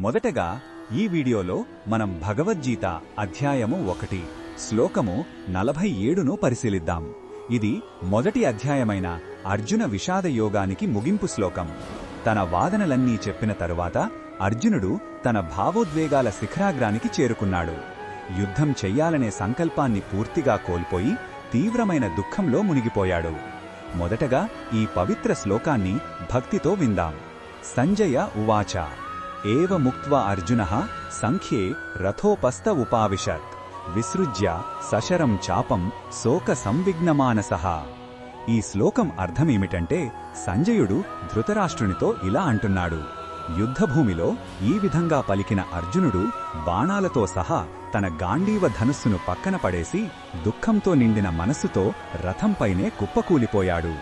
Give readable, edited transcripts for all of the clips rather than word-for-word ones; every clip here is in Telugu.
మొదటగా ఈ వీడియోలో మనం భగవద్గీత అధ్యాయము 1 శ్లోకము 47ను పరిశీలిద్దాం. ఇది మొదటి అధ్యాయమైన అర్జున విషాద యోగానికి ముగింపు శ్లోకం. తన వాదనలన్నీ చెప్పిన తరువాత అర్జునుడు తన భావోద్వేగాల శిఖరాగ్రానికి చేరుకున్నాడు. యుద్ధం చెయ్యాలనే సంకల్పాన్ని పూర్తిగా కోల్పోయి తీవ్రమైన దుఃఖంలో మునిగిపోయాడు. మొదటగా ఈ పవిత్ర శ్లోకాన్ని భక్తితో విందాం. సంజయ ఉవాచ ఏవ ముక్త్వా అర్జునః సంఖ్యే రథోపస్థ ఉపావిశత్ విసృజ్య సశరం చాపం శోక సంవిఘ్నమానసః. ఈ శ్లోకం అర్థమేమిటంటే, సంజయుడు ధృతరాష్ట్రునితో ఇలా అంటున్నాడు. యుద్ధభూమిలో ఈ విధంగా పలికిన అర్జునుడు బాణాలతో సహా తన గాండీవ ధనుస్సును పక్కన పడేసి దుఃఖంతో నిండిన మనస్సుతో రథంపైనే కుప్పకూలిపోయాడు.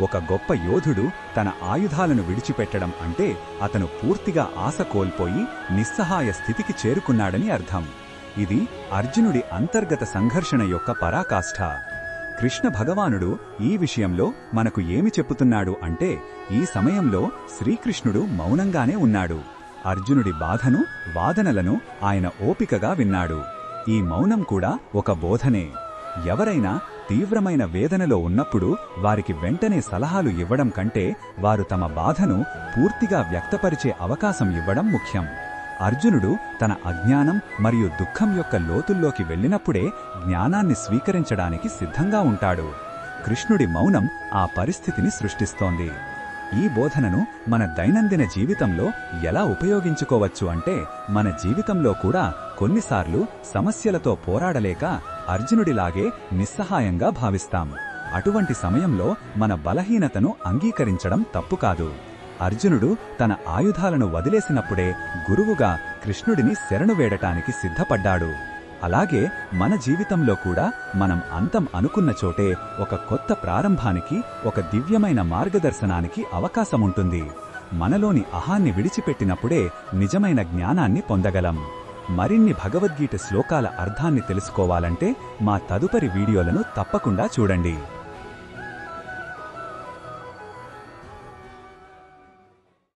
ఒక గొప్ప యోధుడు తన ఆయుధాలను విడిచిపెట్టడం అంటే అతను పూర్తిగా ఆశ కోల్పోయి నిస్సహాయ స్థితికి చేరుకున్నాడని అర్థం. ఇది అర్జునుడి అంతర్గత సంఘర్షణ యొక్క పరాకాష్ఠ. కృష్ణ భగవానుడు ఈ విషయంలో మనకు ఏమి చెప్పుతున్నాడు అంటే, ఈ సమయంలో శ్రీకృష్ణుడు మౌనంగానే ఉన్నాడు. అర్జునుడి బాధను, వాదనలను ఆయన ఓపికగా విన్నాడు. ఈ మౌనం కూడా ఒక బోధనే. ఎవరైనా తీవ్రమైన వేదనలో ఉన్నప్పుడు వారికి వెంటనే సలహాలు ఇవ్వడం కంటే వారు తమ బాధను పూర్తిగా వ్యక్తపరిచే అవకాశం ఇవ్వడం ముఖ్యం. అర్జునుడు తన అజ్ఞానం మరియు దుఃఖం యొక్క లోతుల్లోకి వెళ్ళినప్పుడే జ్ఞానాన్ని స్వీకరించడానికి సిద్ధంగా ఉంటాడు. కృష్ణుడి మౌనం ఆ పరిస్థితిని సృష్టిస్తోంది. ఈ బోధనను మన దైనందిన జీవితంలో ఎలా ఉపయోగించుకోవచ్చు అంటే, మన జీవితంలో కూడా కొన్నిసార్లు సమస్యలతో పోరాడలేక అర్జునుడిలాగే నిస్సహాయంగా భావిస్తాం. అటువంటి సమయంలో మన బలహీనతను అంగీకరించడం తప్పు కాదు. అర్జునుడు తన ఆయుధాలను వదిలేసినప్పుడే గురువుగా కృష్ణుడిని శరణు వేడటానికి సిద్ధపడ్డాడు. అలాగే మన జీవితంలో కూడా మనం అంతం అనుకున్న చోటే ఒక కొత్త ప్రారంభానికి, ఒక దివ్యమైన మార్గదర్శనానికి అవకాశముంటుంది. మనలోని అహాన్ని విడిచిపెట్టినప్పుడే నిజమైన జ్ఞానాన్ని పొందగలం. మరిన్ని భగవద్గీత శ్లోకాల అర్థాన్ని తెలుసుకోవాలంటే మా తదుపరి వీడియోలను తప్పకుండా చూడండి.